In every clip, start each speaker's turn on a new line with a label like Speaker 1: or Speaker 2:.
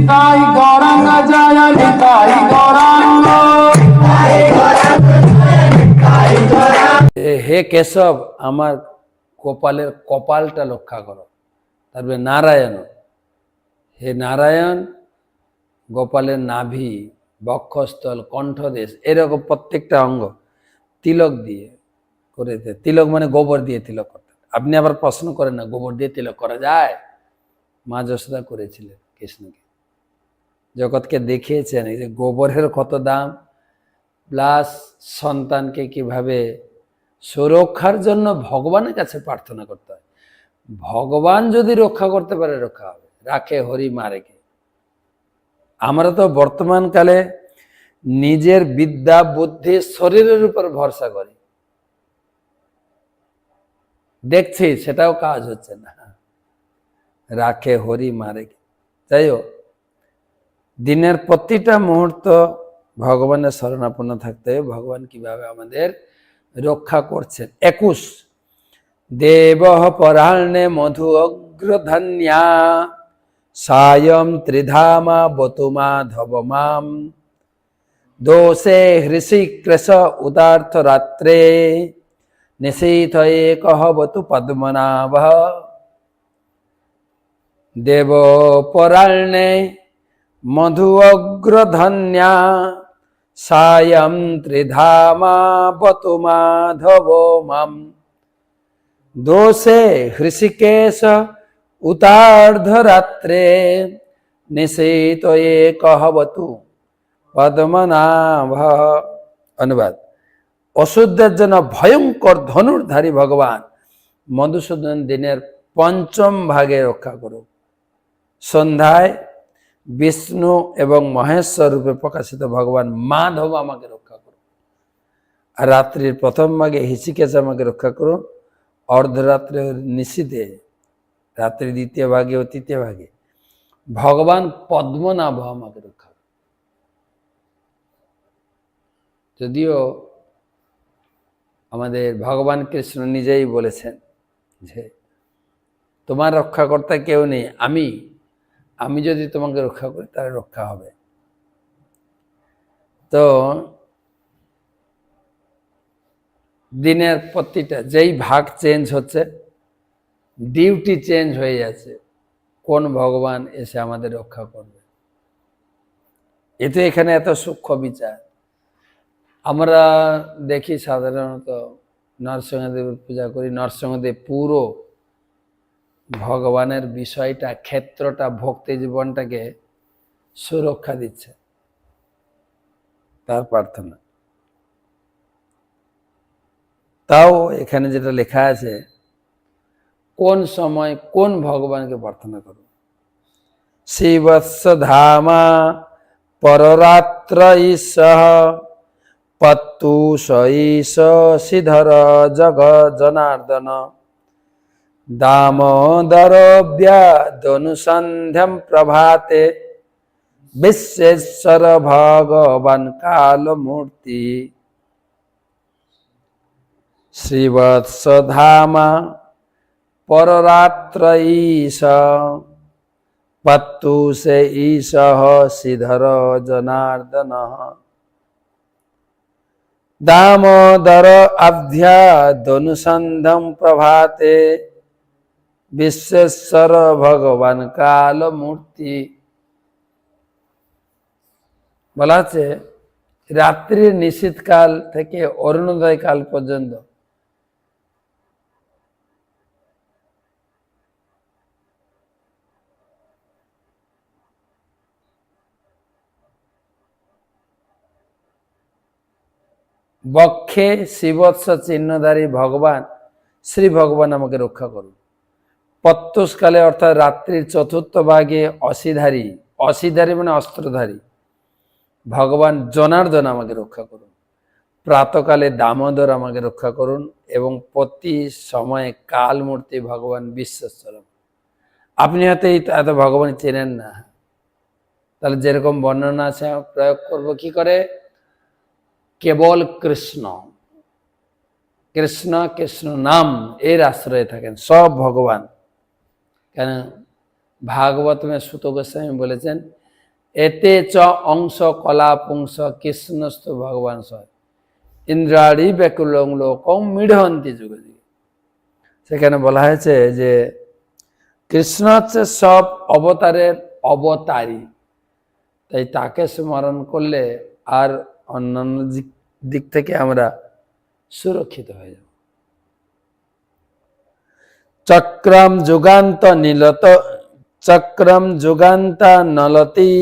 Speaker 1: নিতাই গৌরাঙ্গ জয় নিতাই গৌরাঙ্গ।
Speaker 2: হে কেশব, আমার কপালের কপালটা রক্ষা করো। তারপরে নারায়ণ, হে নারায়ণ, গোপালের নাভি, বক্ষস্থল, কণ্ঠদেশ, এরকম প্রত্যেকটা অঙ্গ তিলক দিয়ে করে দিতে। তিলক মানে গোবর দিয়ে তিলক করতেন। আপনি আবার প্রশ্ন করেন না গোবর দিয়ে তিলক করা যায়? মা যশোদা করেছিলেন কৃষ্ণকে, জগৎকে দেখিয়েছেন এই যে গোবরের কত দাম, প্লাস সন্তানকে কিভাবে সুরক্ষার জন্য ভগবানের কাছে প্রার্থনা করতে হয়। ভগবান যদি রক্ষা করতে পারে রক্ষা হবে, রাখে হরি মারেকে। আমরা তো বর্তমান কালে নিজের বিদ্যা বুদ্ধি শরীরের উপর ভরসা করি, দেখছি সেটাও কাজ হচ্ছে না। রাখে হরি মারেকে। যাই হোক, দিনের প্রতিটা মুহূর্ত ভগবানের শরণাপন্ন থাকতে হবে। ভগবান কিভাবে আমাদের রক্ষা করছেন। 21 দেব পরাহ্নে মধু অগ্রধন্যা সায়ম ত্রিধামা বতু মাধব মাম দোষে হৃষিকেশ উদার্থ রাত্রে নিশীথ একঃ বতু পদ্মনাভ। দেব পরাহ্নে মধু অগ্রধন্যা সায়ম ত্রিধামা বতু মাধব মাম দোষে হৃষিকেশ উতার্ধরাত্রে নিশীথ একঃ বতু পদ্মনাভ। অনুবাদ: অশুদ্ধের জন্য ভয়ঙ্কর ধনুর্ধারী ভগবান মধুসূদন দিনের পঞ্চম ভাগে রক্ষা করুক। সন্ধ্যায় বিষ্ণু এবং মহেশ্বর রূপে প্রকাশিত ভগবান মাধব আমাকে রক্ষা করুন। আর রাত্রির প্রথম ভাগে হৃষিকেশ আমাকে রক্ষা করুন। অর্ধরাত্রে নিশীথে, রাত্রি দ্বিতীয় ভাগে ও তৃতীয় ভাগে ভগবান পদ্মনাভ আমাকে রক্ষা করুন। যদিও আমাদের ভগবান কৃষ্ণ নিজেই বলেছেন যে তোমার রক্ষাকর্তা কেউ নেই, আমি যদি তোমাকে রক্ষা করি তাহলে রক্ষা হবে। তো দিনের প্রতিটা যেই ভাগ চেঞ্জ হচ্ছে, ডিউটি চেঞ্জ হয়ে যাচ্ছে, কোন ভগবান এসে আমাদের রক্ষা করবে। এতে এখানে এত সূক্ষ্ম বিচার। আমরা দেখি সাধারণত নরসিংহদেবের পূজা করি, নরসিংহদেব পুরো ভগবানের বিষয়টা, ক্ষেত্রটা, ভক্তি জীবনটাকে সুরক্ষা দিচ্ছে, তার প্রার্থনা। তাও এখানে যেটা লেখা আছে, কোন সময় কোন ভগবানকে প্রার্থনা করো। শিবৎস ধামা পররাত্র ঈশঃ পত্তু সঈশ শ্রীধর জগ জনার্দন দামোদরব্যাদনুসন্ধ্যম প্রভাতে বিশ্বেশ্বর ভগবান কালমূর্তি। শ্রীবৎস ধামা পররাত্র ঈশ পত্তু সে ঈশঃ শ্রীধর জনার্দন দামোদর অভ্যাদনুসন্ধ্যম প্রভাতে বিশ্বেশ্বর ভগবান কালমূর্তি। বলা আছে রাত্রির নিশীথ কাল থেকে অরুণোদয় কাল পর্যন্ত বক্ষে শিবৎস চিহ্নধারী ভগবান শ্রী ভগবান আমাকে রক্ষা করুন। প্রত্যুষকালে অর্থাৎ রাত্রির চতুর্থ ভাগে অসিধারী মানে অস্ত্রধারী ভগবান জনার্দন আমাকে রক্ষা করুন। প্রাতকালে দামোদর আমাকে রক্ষা করুন এবং প্রতি সময়ে কালমূর্তি ভগবান বিশ্বেশ্বর। আপনি হয়তো এত ভগবান চেনেন না, তাহলে যেরকম বর্ণনা আছে প্রয়োগ করব কি করে? কেবল কৃষ্ণ, কৃষ্ণ কৃষ্ণ নাম এর আশ্রয়ে থাকেন সব ভগবান। কেন ভাগবত মে সুত গোস্বামী বলেছেন এতে চ অংশ কলা পুংস কৃষ্ণস্তু ভগবান সয় ইন্দ্রাড়ি ব্যাকুলং লোকং মৃঢ়ন্তি যুগে যুগে। সেখানে বলা হয়েছে যে কৃষ্ণ হচ্ছে সব অবতারের অবতারী, তাই তাকে স্মরণ করলে আর অন্যান্য দিক থেকে আমরা সুরক্ষিত হয়ে যাব। চক্রম যুগান্ত নীলত চক্রম যুগান্ত নলতি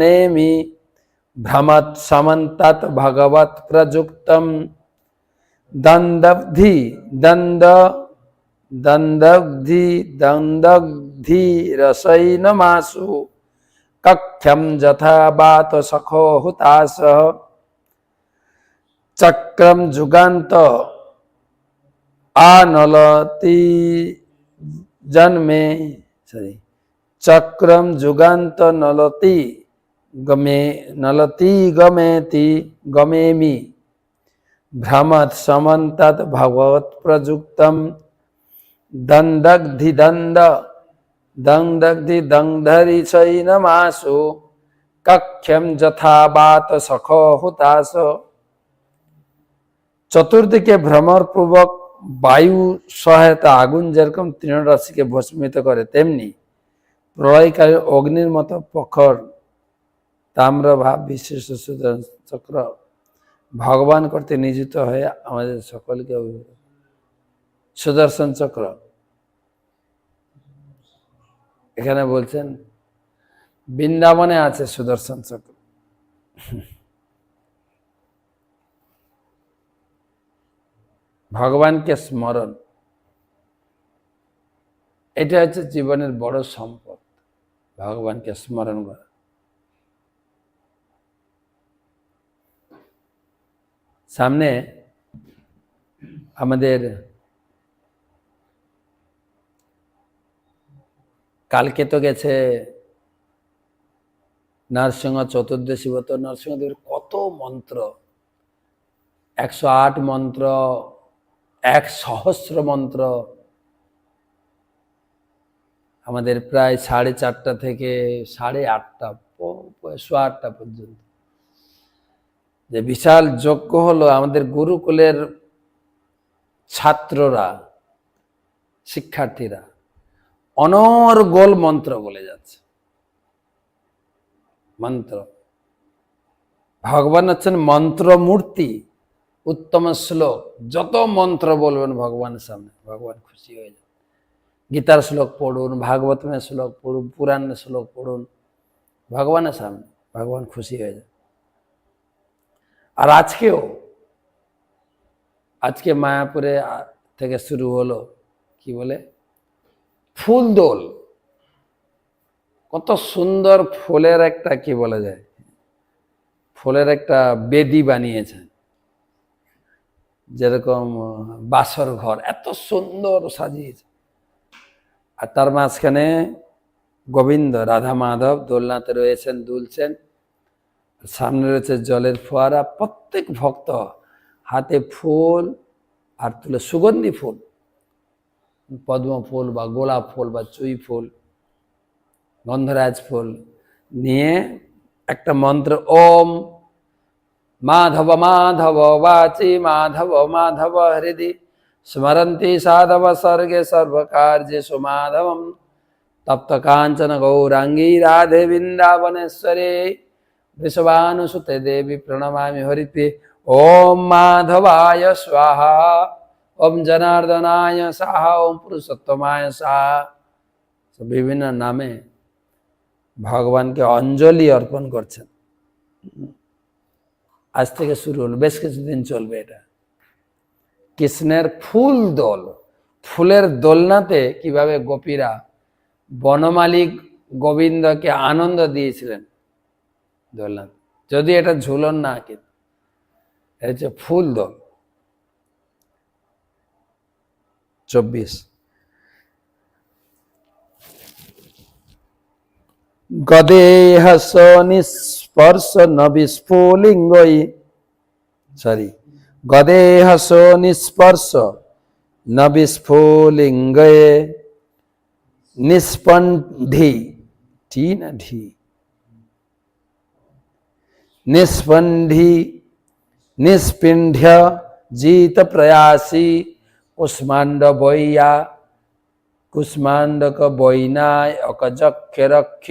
Speaker 2: নেমি ভ্রমত সমন্তাৎ ভগবত প্রযুক্তম দন্দব্ধি দন্দগ্ধি রসৈনমাসু কক্ষম যথা বাত সখো হুতাস। চক্রম যুগান্ত আনলতি জন্মে চক্রম যুগান্ত নলতি গমেতি গমেমি ভ্রমত সমন্তত ভগবত প্রযুক্তম দন্দগ্ধি দংধরি চৈনমাসু কক্ষম যথা বাত সখো হুতাস। চতুর্দিকে ভ্রমর পূর্বক বায়ু সহায়তা আগুন যেরকম তৃণরাশিকে ভস্মিত করে, তেমনি প্রলয়কালে অগ্নির মতো প্রখর তাম্র ভাব বিশিষ্ট সুদর্শন চক্র ভগবান করতে নিয়োজিত হয়ে আমাদের সকলকে অভিভূত। সুদর্শন চক্র এখানে বলছেন বৃন্দাবনে আছে সুদর্শন চক্র। ভগবানকে স্মরণ, এটা হচ্ছে জীবনের বড় সম্পদ, ভগবানকে স্মরণ করা। সামনে আমাদের কালকে তো গেছে নরসিংহ চতুর্দশী ব্রত। নরসিংহদেবের কত মন্ত্র, 108 মন্ত্র, 1,000 মন্ত্র। আমাদের প্রায় 4:30 থেকে 8:30 পর্যন্ত যে বিশাল যজ্ঞ হলো, আমাদের গুরুকুলের ছাত্ররা, শিক্ষার্থীরা অনর্গল মন্ত্র বলে যাচ্ছে। মন্ত্র, ভগবান হচ্ছেন মন্ত্র মূর্তি, উত্তম শ্লোক। যত মন্ত্র বলবেন ভগবানের সামনে, ভগবান খুশি হয়ে যাবে। গীতার শ্লোক পড়ুন, ভাগবতের শ্লোক পড়ুন, পুরাণের শ্লোক পড়ুন, ভগবানের সামনে ভগবান খুশি হয়ে যায়। আর আজকে মায়াপুরে থেকে শুরু হলো কি বলে ফুল দোল। কত সুন্দর ফুলের একটা কি বলা যায়, ফুলের একটা বেদি বানিয়েছেন, যেরকম বাসর ঘর এত সুন্দর সাজিয়েছে। আর তার মাঝখানে গোবিন্দ রাধা মাধব দোলনাতে রয়েছেন, দুলছেন। সামনে রয়েছে জলের ফোয়ারা। প্রত্যেক ভক্ত হাতে ফুল আর তুলে, সুগন্ধি ফুল, পদ্ম ফুল বা গোলাপ ফুল বা চুই ফুল, গন্ধরাজ ফুল নিয়ে একটা মন্ত্র, ওম মাধব মাধব বাচি মাধব মাধব হৃদি স্মরন্তি সাধব স্বর্গে সর্বকার্যেষু মাধবম তপ্ত কাঞ্চন গৌরাঙ্গী রাধে বৃন্দাবনেশ্বরে বৃষভানুসুতে দেবী প্রণমামি হরিপ্রিয়ে। ওম মাধবায় স্বাহা, ওম জনার্দনায় সাহা, ওম পুরুষোত্তমায় সাহা। বিভিন্ন নামে ভগবানকে অঞ্জলি অর্পণ করছেন। আজ থেকে শুরু হলো, বেশ কিছুদিন চলবে এটা। কৃষ্ণের ফুল দোল, ফুলের দোলনাতে কিভাবে গোপীরা বনমালী গোবিন্দকে আনন্দ দিয়েছিলেন দোলনাতে। যদি এটা ঝুলন না, কিন্তু এটা হচ্ছে ফুল দোল। 24 গদেহ নিস্পর্শ নবিস্ফুলিঙ্গই গদেহ নিস্পর্শ নবিস্ফুলিঙ্গয়ে নিস্পন্ধি টি না ঢি निस्पंधी निष्पिंध्य जीत प्रयासी कुष्मांड बैया कुष्मांडक बैनायक जक्षरक्ष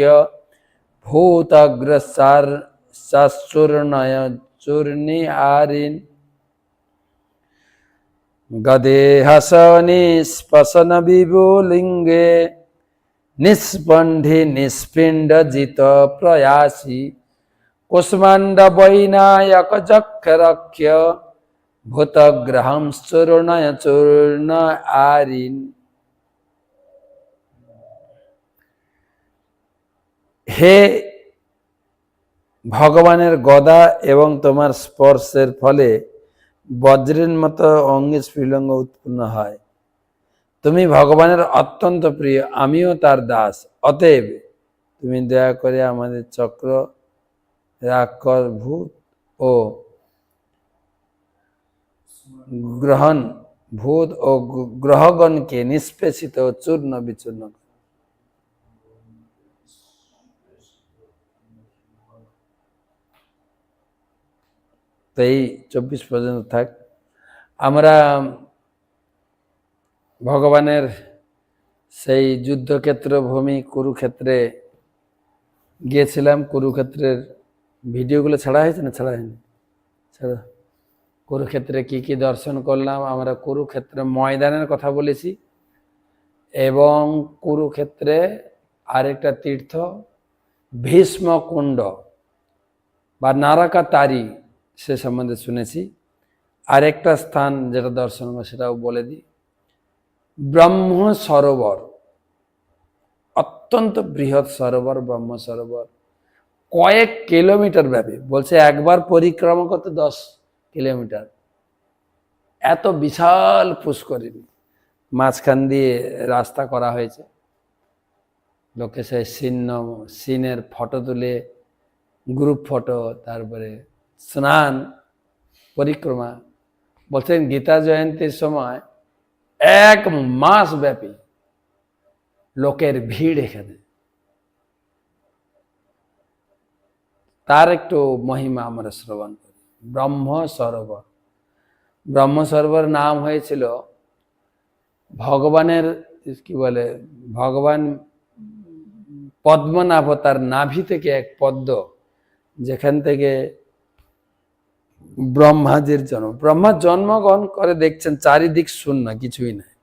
Speaker 2: भूतग्रसार चूर्णय चूर्णि आरिन गदेहस निष्पसन विभुलिंगे निष्पंधि निष्पिंड जित प्रयासी कुष्मांड वैनायक जक्षरक्ष भूतग्रहं चूर्णय चूर्ण आरिन। हे ভগবানের গদা এবং তোমার স্পর্শের ফলে বজ্রের মতো অঙ্গে স্ফুলিঙ্গ উৎপন্ন হয়। তুমি ভগবানের অত্যন্ত প্রিয়, আমিও তার দাস। অতএব তুমি দয়া করে আমাদের চক্র রাক্ষস ভূত ও গ্রহগণকে নিষ্পেষিত ও চূর্ণ বিচূর্ণ। তো এই 24 পর্যন্ত থাক। আমরা ভগবানের সেই যুদ্ধক্ষেত্র ভূমি কুরুক্ষেত্রে গিয়েছিলাম। কুরুক্ষেত্রের ভিডিওগুলো ছাড়া হয়েছে না? ছাড়া হয়নি? ছাড়া। কুরুক্ষেত্রে কি কি দর্শন করলাম, আমরা কুরুক্ষেত্রে ময়দানের কথা বলেছি, এবং কুরুক্ষেত্রে আরেকটা তীর্থ ভীষ্ম কুণ্ড বা নারাকা তারি সে সম্বন্ধে শুনেছি। আরেকটা স্থান যেটা দর্শন করবো সেটাও বলে দিই, ব্রহ্ম সরোবর, অত্যন্ত বৃহৎ সরোবর ব্রহ্ম সরোবর, কয়েক কিলোমিটার ব্যাপী। বলছে একবার পরিক্রমা করতে 10 কিলোমিটার, এত বিশাল পুষ্করিণী। মাঝখান দিয়ে রাস্তা করা হয়েছে, লোকে সেই সিনের ফটো তুলে, গ্রুপ ফটো, তারপরে স্নান পরিক্রমা। বলছেন গীতা জয়ন্তীর সময় 1 মাস ব্যাপী লোকের ভিড় এখানে। তার একটু মহিমা আমরা শ্রবণ করি। ব্রহ্ম সরোবর, ব্রহ্ম সরোবর নাম হয়েছিল ভগবানের, কি বলে, ভগবান পদ্মনাভ তার নাভি থেকে এক পদ্ম, যেখান থেকে ব্রহ্মাজির জন্ম। ব্রহ্মা জন্মগ্রহণ করে, দেখছেন চারিদিক শূন্য, কিছুই নাই,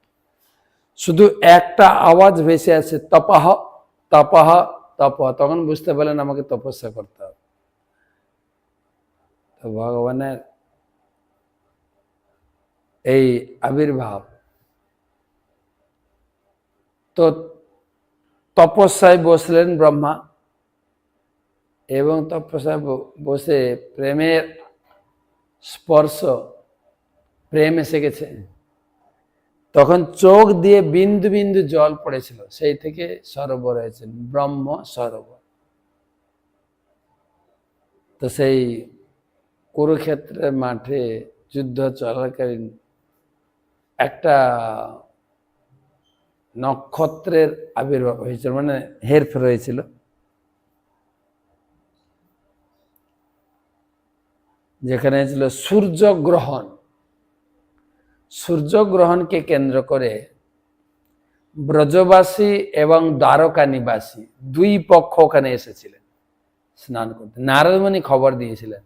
Speaker 2: শুধু একটা আওয়াজ ভেসে আছে, তপহ তপহ তপহ। তখন বুঝতে পারলেন আমাকে তপস্যা করতে হবে। তো ভগবানের এই আবির্ভাব, তো তপস্যায় বসলেন ব্রহ্মা, এবং তপস্যায় বসে প্রেমের স্পর্শ, প্রেম এসে গেছে। তখন চোখ দিয়ে বিন্দু বিন্দু জল পড়েছিল, সেই থেকে সরোবর হয়েছে ব্রহ্ম সরোবর। তো সেই কুরুক্ষেত্রের মাঠে যুদ্ধ চলাকালীন একটা নক্ষত্রের আবির্ভাব হয়েছিল, মানে হেরফের হয়েছিল। যেখানে ছিল সূর্যগ্রহণ। সূর্যগ্রহণকে কেন্দ্র করে ব্রজবাসী এবং দ্বারকা নিবাসী 2 পক্ষ ওখানে এসেছিলেন স্নান করতে। নারদমুনি খবর দিয়েছিলেন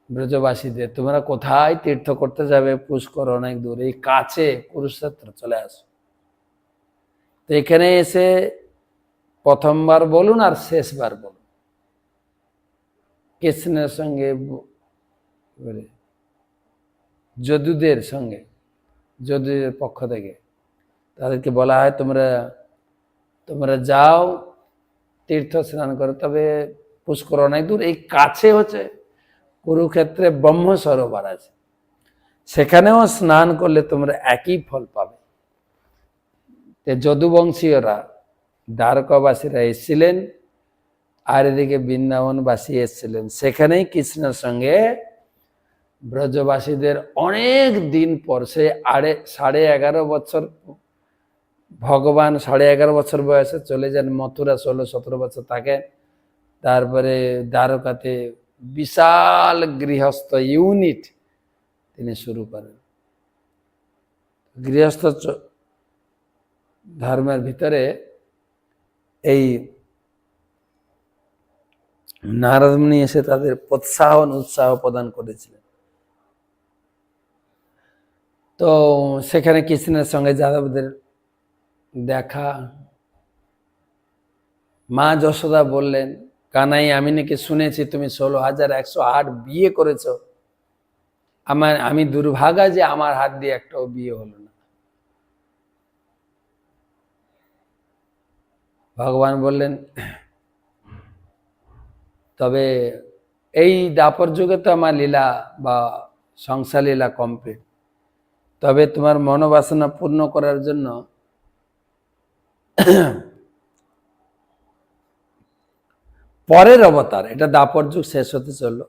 Speaker 2: ব্রজবাসীদের, তোমরা কোথায় তীর্থ করতে যাবে? পুষ্কর অনেক দূর, এই কাছে কুরুক্ষেত্র চলে আসো। তো এখানে এসে প্রথমবার বলুন আর শেষবার বলুন, কৃষ্ণের সঙ্গে, যদুদের সঙ্গে, যদুদের পক্ষ থেকে তাদেরকে বলা হয় তোমরা যাও তীর্থ স্নান করো, তবে পুষ্কর অনেক দূর, এই কাছে হচ্ছে কুরুক্ষেত্রে ব্রহ্ম সরোবর আছে, সেখানেও স্নান করলে তোমরা একই ফল পাবে। যদুবংশীয়রা, দ্বারকাবাসীরা এসেছিলেন, আর এদিকে বৃন্দাবনবাসী এসেছিলেন। সেখানেই কৃষ্ণের সঙ্গে ব্রজবাসীদের অনেক দিন পর, সে 11.5 বছর, ভগবান 11.5 বছর বয়সে চলে যান মথুরা, 16-17 বছর থাকেন, তারপরে দ্বারকাতে বিশাল গৃহস্থ ইউনিট তিনি শুরু করেন। গৃহস্থ ধর্মের ভিতরে এই নারদ মুনি এসে তাদের উৎসাহ প্রদান করেছিলেন। তো সেখানে কৃষ্ণের সঙ্গে যাদবদের দেখা। মা যশোদা বললেন, কানাই, আমি নাকি শুনেছি তুমি 16,108 বিয়ে করেছ। আমি দুর্ভাগা যে আমার হাত দিয়ে একটাও বিয়ে হলো না। ভগবান বললেন, তবে এই দাপর যুগে তো আমার লীলা বা সংসার লীলা কমপ্লিট। তবে তোমার মনোবাসনা পূর্ণ করার জন্য পরের অবতার, এটা দাপর যুগ শেষ হতে চললো,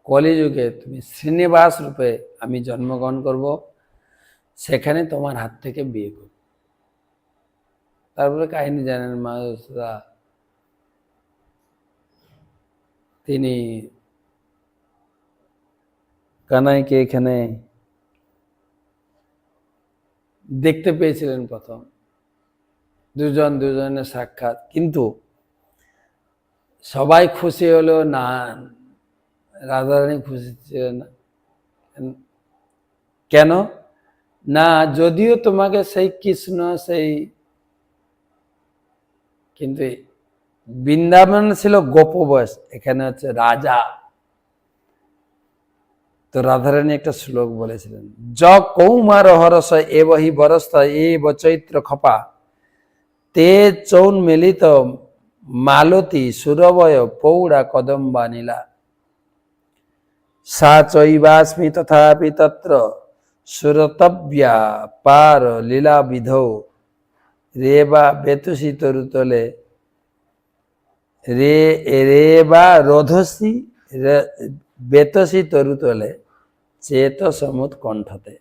Speaker 2: কলিযুগে তুমি শ্রীনিবাস রূপে আমি জন্মগ্রহণ করব, সেখানে তোমার হাত থেকে বিয়ে করব। তারপরে কাহিনী জানেন, মা যশোদা তিনি কানাইকে এখানে দেখতে পেয়েছিলেন প্রথম, দুজনের সাক্ষাৎ। কিন্তু সবাই খুশি হলো না, রাধারানী খুশি ছিলেন না। কেন না? যদিও তোমাকে সেই কৃষ্ণ কিন্তু বৃন্দাবন ছিল গোপবশ, এখানে হচ্ছে রাজা। তো রাধারানী একটা শ্লোক বলেছিলেন, য কৌমার হরস এবহি বরস্ত এব চৈত্র খপা তে চৌন মিলিত মালতী সুরবয় পৌড়া কদম্বা নীলা সা চৈবাস্মি তথাপি তত্র সুরতব্যা পার লীলা বিধৌ রেবা বেতুষী তরুতলে রেবা রোধসী বেতসী তরুতলে চেত সমুদ কণ্ঠতে।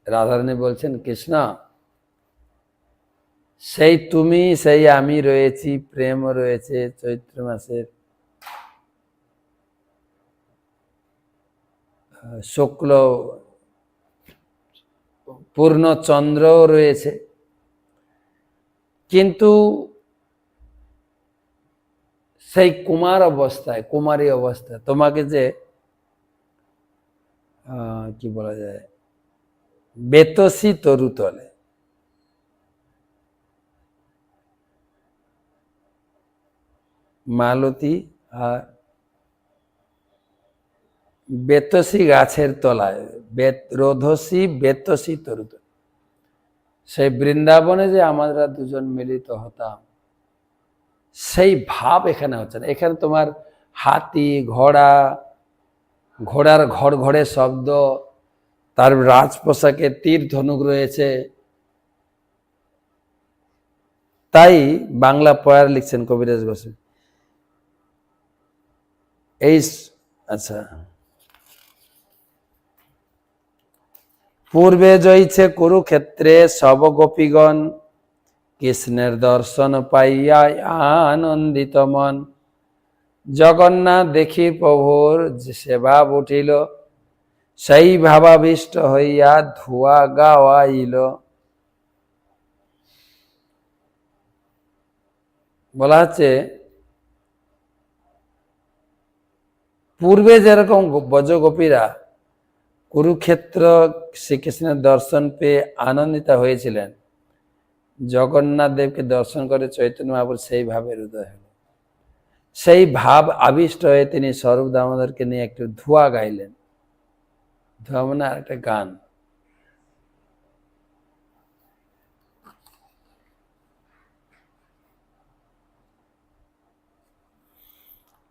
Speaker 2: রাধারানী বলছেন, কৃষ্ণ, সেই তুমি সেই আমি রয়েছি, প্রেম রয়েছে। চৈত্র মাসের শুক্ল পূর্ণ চন্দ্র রয়েছে, কিন্তু সেই কুমারী অবস্থায় তোমাকে যে কি বলা যায়, বেতসী তরুতলে, মালতী আর বেতসী গাছের তলায়, রোধসী বেতসী তরুতলে, সেই বৃন্দাবনে যে আমরা দুজন মিলিত হতাম, সেই ভাব এখানে হচ্ছে না। এখানে তোমার হাতি, ঘোড়ার ঘড়ঘড়ে শব্দ, তার রাজ পোশাকে তীর ধনুক রয়েছে। তাই বাংলা পয়ার লিখছেন কবিরাজ গোস্বামী, আচ্ছা, পূর্বে জয়ছে কুরুক্ষেত্রে সব গোপীগণ, কৃষ্ণের দর্শন পাইয়া আনন্দিত মন, জগন্নাথ দেখি প্রভুর সেবা উঠিল, সেই ভাবাবিষ্ট হইয়া ধুয়া গাওয়াইল। বলা হচ্ছে, পূর্বে যেরকম ব্রজগোপীরা কুরুক্ষেত্র শ্রীকৃষ্ণের দর্শন পেয়ে আনন্দিত হয়েছিলেন, জগন্নাথ দেবকে দর্শন করে চৈতন্য মহাপ্রভু সেই ভাবের উদয় হল। সেই ভাব আবিষ্ট হয়ে তিনি স্বরূপ দামোদরকে নিয়ে একটু ধোঁয়া গাইলেন। ধোঁয়া মানে আর একটা গান।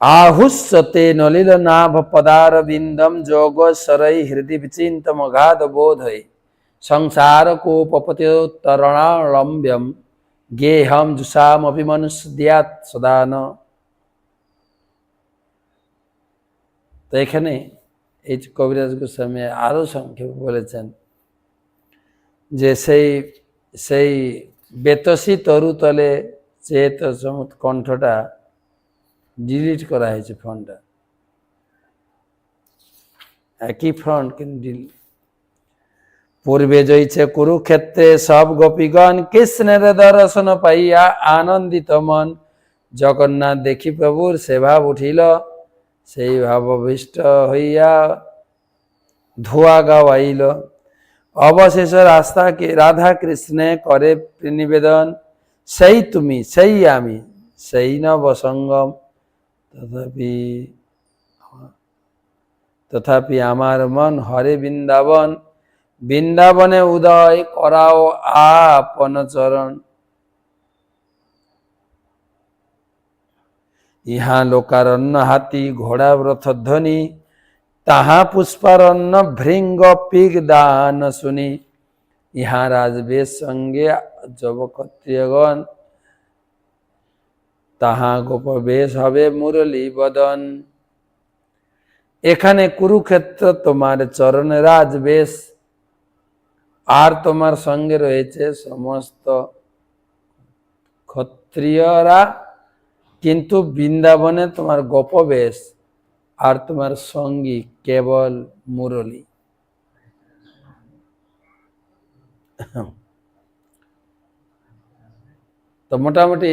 Speaker 2: আহুষ্যতে নলিল নাভ পদার বিন্দম যোগ সরই হৃদয় বিচিন্তম অগাধ বোধই সংসার কোপপতিতরণালম্ব্যম গেহম জুষাম অভিমনুষ্যাত সদান। তো এখানে এই কবিরাজ গোস্বামী আরো সংক্ষেপে বলেছেন যে সেই বেতসী তরুতলে চেত সমুদ কণ্ঠটা ডিলিট করা হয়েছে ফ্রন্টটা, একই ফ্রন্ট কিন্তু পূর্বে জয়ছে কুরুক্ষেত্রে সব গোপীগণ কৃষ্ণের দর্শন পাইয়া আনন্দিত মন, জগন্নাথ দেখি প্রভুর সে ভাব উঠিল, সেই ভাবভীষ্ট হইয়া ধোয়া গাওয়াইল। অবশেষ রাধা কৃষ্ণে করে নিবেদন, সেই তুমি সেই আমি সেই নব সঙ্গম, তথাপি আমার মন হরে বৃন্দাবন, বৃন্দাবনে উদয় করাও আপন চরণ। ইহা লোকারণ্য হাতি ঘোড়া রথ ধ্বনি, তাহা পুষ্পারণ্য ভৃঙ্গ পিগ দান শুনি। ইহা রাজবেশ সঙ্গে যবক্ষত্রিয়গণ, তাহা গোপবেশ হবে মুরলী বদন। এখানে কুরুক্ষেত্র তোমার চরণে রাজবেশ, আর তোমার সঙ্গে রয়েছে সমস্ত ক্ষত্রিয়রা, কিন্তু বৃন্দাবনে তোমার গোপবেশ আর তোমার সঙ্গী কেবল মুরলী। তো মোটামুটি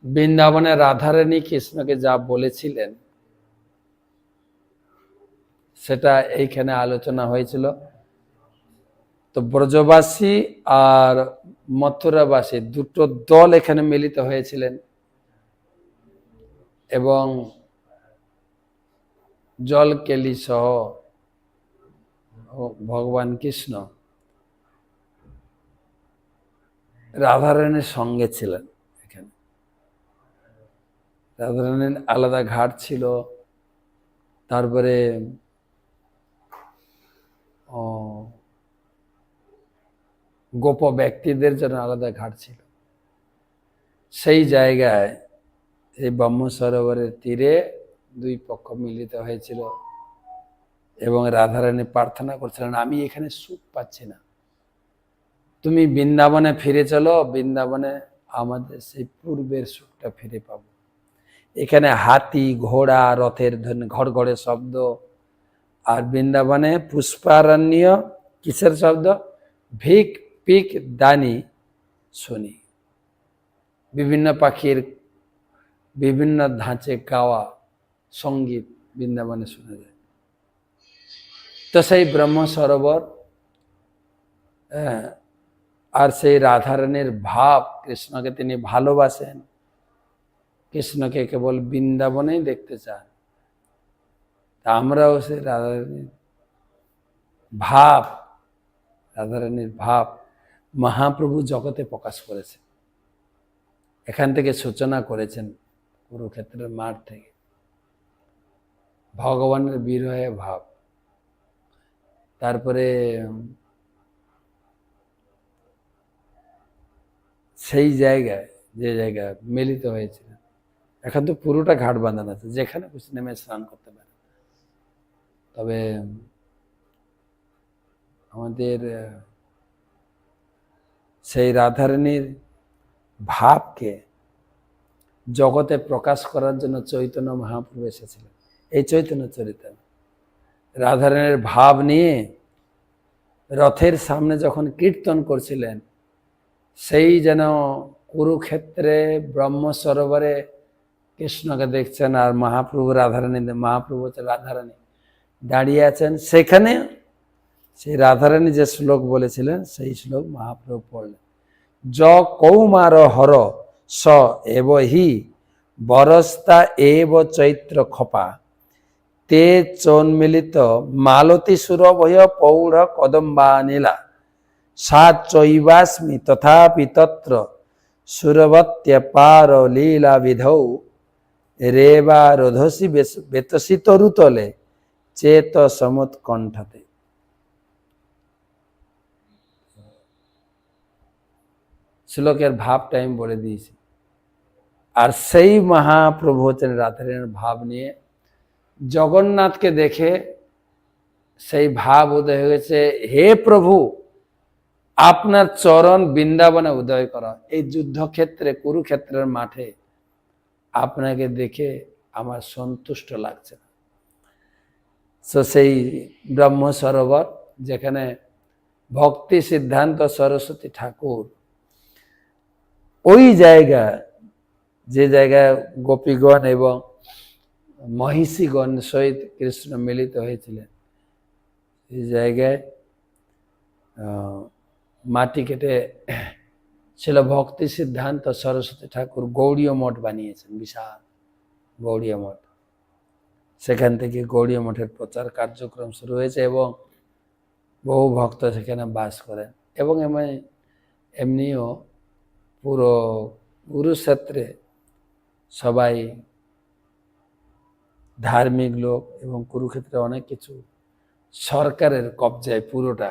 Speaker 2: বৃন্দাবনে রাধারানী কৃষ্ণকে যা বলেছিলেন সেটা এইখানে আলোচনা হয়েছিল। তো ব্রজবাসী আর মথুরাবাসী দুটো দল এখানে মিলিত হয়েছিলেন, এবং জলকেলি সহ ভগবান কৃষ্ণ রাধারানীর সঙ্গে ছিলেন। এখানে রাধারানীর আলাদা ঘাট ছিল, তারপরে গোপ ব্যক্তিদের জন্য আলাদা ঘাট ছিল। সেই জায়গায় এই ব্রহ্ম সরোবরের তীরে দুই পক্ষ মিলিত হয়েছিল, এবং রাধারানী প্রার্থনা করছিলেন, আমি এখানে সুখ পাচ্ছি না, তুমি বৃন্দাবনে ফিরে চলো, বৃন্দাবনে আমাদের সেই পূর্বের সুখটা ফিরে পাবো। এখানে হাতি ঘোড়া রথের ঘড়ঘড়ে শব্দ, আর বৃন্দাবনে পুষ্পারণ্য কিসের শব্দ, ভিক পিক দানি শুনি, বিভিন্ন পাখির বিভিন্ন ধাঁচে গাওয়া সঙ্গীত বৃন্দাবনে শোনা যায়। তো সেই ব্রহ্ম সরোবর আর সেই রাধারানীর ভাব, কৃষ্ণকে তিনি ভালোবাসেন, কৃষ্ণকে কেবল বৃন্দাবনেই দেখতে চান। তা আমরাও সেই রাধারানীর ভাব মহাপ্রভু জগতে প্রকাশ করেছে। এখান থেকে সূচনা করেছেন কুরুক্ষেত্রের মাঠ থেকে, ভগবানের বিরহে ভাব। তারপরে সেই জায়গায়, যে জায়গায় মিলিত হয়েছিলেন, এখন তো পুরোটা ঘাট বাঁধানো আছে, যেখানে খুশি নেমে স্নান করতে পারে। তবে আমাদের সেই রাধারানীর ভাবকে জগতে প্রকাশ করার জন্য চৈতন্য মহাপ্রভু এসেছিলেন। এই চৈতন্য চরিত্র রাধারানীর ভাব নিয়ে রথের সামনে যখন কীর্তন করছিলেন, সেই যেন কুরুক্ষেত্রে ব্রহ্ম সরোবরে কৃষ্ণকে দেখছেন, আর মহাপ্রভু রাধারানী, মহাপ্রভু রাধারানী দাঁড়িয়ে আছেন। সেখানে সেই রাধারানী যে শ্লোক বলেছিলেন, সেই শ্লোক মহাপ্রভু পড়লেন, য কৌমার হর স এব হি বরস্তা এব চৈত্র খপা, তে চন্মিলিত মালতী সুরভয় পৌঢ় কদম্বা নীলা, সা চৈবাস্মি তথাপি তত্র সুরবত্য পার লীলা বিধৌ, রেবা রোধসি বেতসি তরুতলে চেত সমুৎকণ্ঠতে। শ্লোকের ভাবটা আমি বলে দিয়েছি। আর সেই মহাপ্রভু হচ্ছেন রাধারানীর ভাব নিয়ে, জগন্নাথকে দেখে সেই ভাব উদয় হয়েছে, হে প্রভু আপনার চরণ বৃন্দাবনে উদয় করা। এই যুদ্ধক্ষেত্রে কুরুক্ষেত্রের মাঠে আপনাকে দেখে আমার সন্তুষ্ট লাগছে না। তো সেই ব্রহ্ম সরোবর, যেখানে ভক্তি সিদ্ধান্ত সরস্বতী ঠাকুর, ওই জায়গা, যে জায়গায় গোপীগণ এবং মহিষীগণ সহিত কৃষ্ণ মিলিত হয়েছিলেন, এই জায়গায় মাটি কেটে ছিল ভক্তি সিদ্ধান্ত সরস্বতী ঠাকুর গৌড়ীয় মঠ বানিয়েছেন, বিশাল গৌড়ীয় মঠ। সেখান থেকে গৌড়ীয় মঠের প্রচার কার্যক্রম শুরু হয়েছে এবং বহু ভক্ত সেখানে বাস করেন। এবং এমনিও পুরো কুরুক্ষেত্রে সবাই ধার্মিক লোক, এবং কুরুক্ষেত্রে অনেক কিছু সরকারের কবজায় পুরোটা,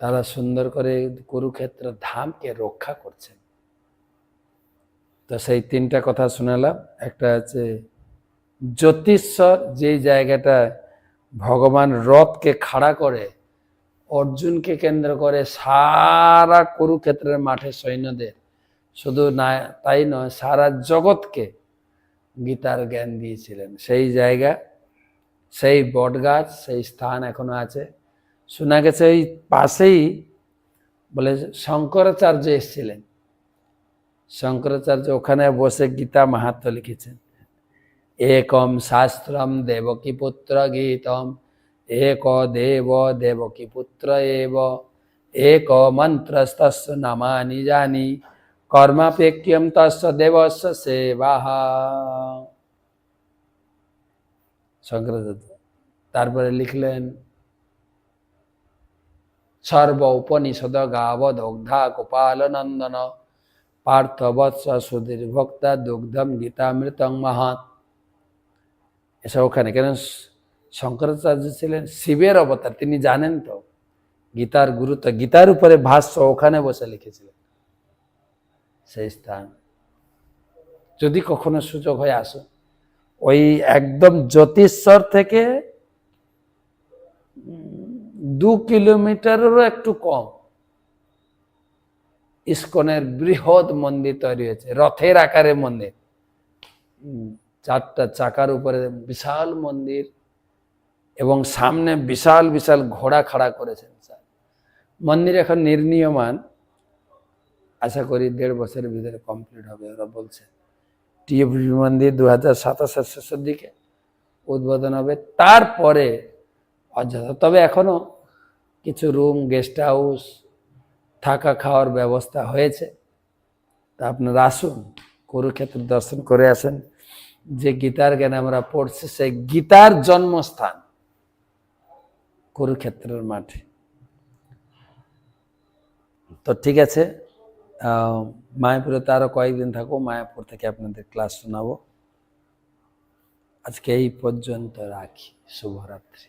Speaker 2: তারা সুন্দর করে কুরুক্ষেত্র ধামকে রক্ষা করছেন। তো সেই তিনটা কথা শোনালাম। একটা হচ্ছে জ্যোতিষ্বর, যে জায়গাটা ভগবান রথকে খাড়া করে অর্জুনকে কেন্দ্র করে সারা কুরুক্ষেত্রের মাঠে সৈন্যদের, শুধু না তাই নয়, সারা জগৎকে গীতার জ্ঞান দিয়েছিলেন। সেই জায়গা, সেই বটগাছ, সেই স্থান এখনো আছে। শোনা গেছে ওই পাশেই বলে শঙ্করাচার্য এসেছিলেন। শঙ্করাচার্য ওখানে বসে গীতা মাহাত্ম্য লিখেছেন। একম শাস্ত্রম দেবকী পুত্র গীতম, এক দেব দেবকী পুত্র এব, এক মন্ত্রস্তস্য নামানি জানি, কর্মাপেক্ষম তস্য দেবস্য সেবাহ। শঙ্করাচার্য তারপরে লিখলেন, সর্ব উপনিষদ গাবদগ্ধা গোপাল নন্দন, পার্থ বৎস সুধীর ভক্তা দুগ্ধম গীতামৃতং মহাৎ। এসব ওখানে, কেন শঙ্করাচার্য ছিলেন শিবের অবতার, তিনি জানেন তো গীতার গুরুত্ব। গীতার উপরে ভাষ্য ওখানে বসে লিখেছিলেন। সেই স্থান যদি কখনো সুযোগ হয় আসুন। ওই একদম জ্যোতিষ্বর থেকে 2 কিলোমিটারেরও একটু কম ইস্কনের বৃহৎ মন্দির তৈরি হয়েছে, রথের আকারে মন্দির, 4টা চাকার উপরে বিশাল মন্দির, এবং সামনে বিশাল বিশাল ঘোড়া খাড়া করেছেন। মন্দির এখন নির্মীয়মান, আশা করি 1.5 বছরের ভিতরে কমপ্লিট হবে ওরা বলছে। টিএভি মন্দির 2027 শেষের দিকে উদ্বোধন হবে। তারপরে অযোধ্যা, তবে এখনো কিছু রুম, গেস্ট হাউস, থাকা খাওয়ার ব্যবস্থা হয়েছে। তা আপনারা আসুন, কুরুক্ষেত্র দর্শন করে আসেন। যে গীতার জ্ঞান আমরা পড়ছি, সেই গীতার জন্মস্থান কুরুক্ষেত্রের মাঠে। তো ঠিক আছে, মায়াপুরে তো আরো কয়েকদিন থাকবো। মায়াপুর থেকে আপনাদের ক্লাস শোনাবো। আজকে এই পর্যন্ত রাখি। শুভরাত্রি।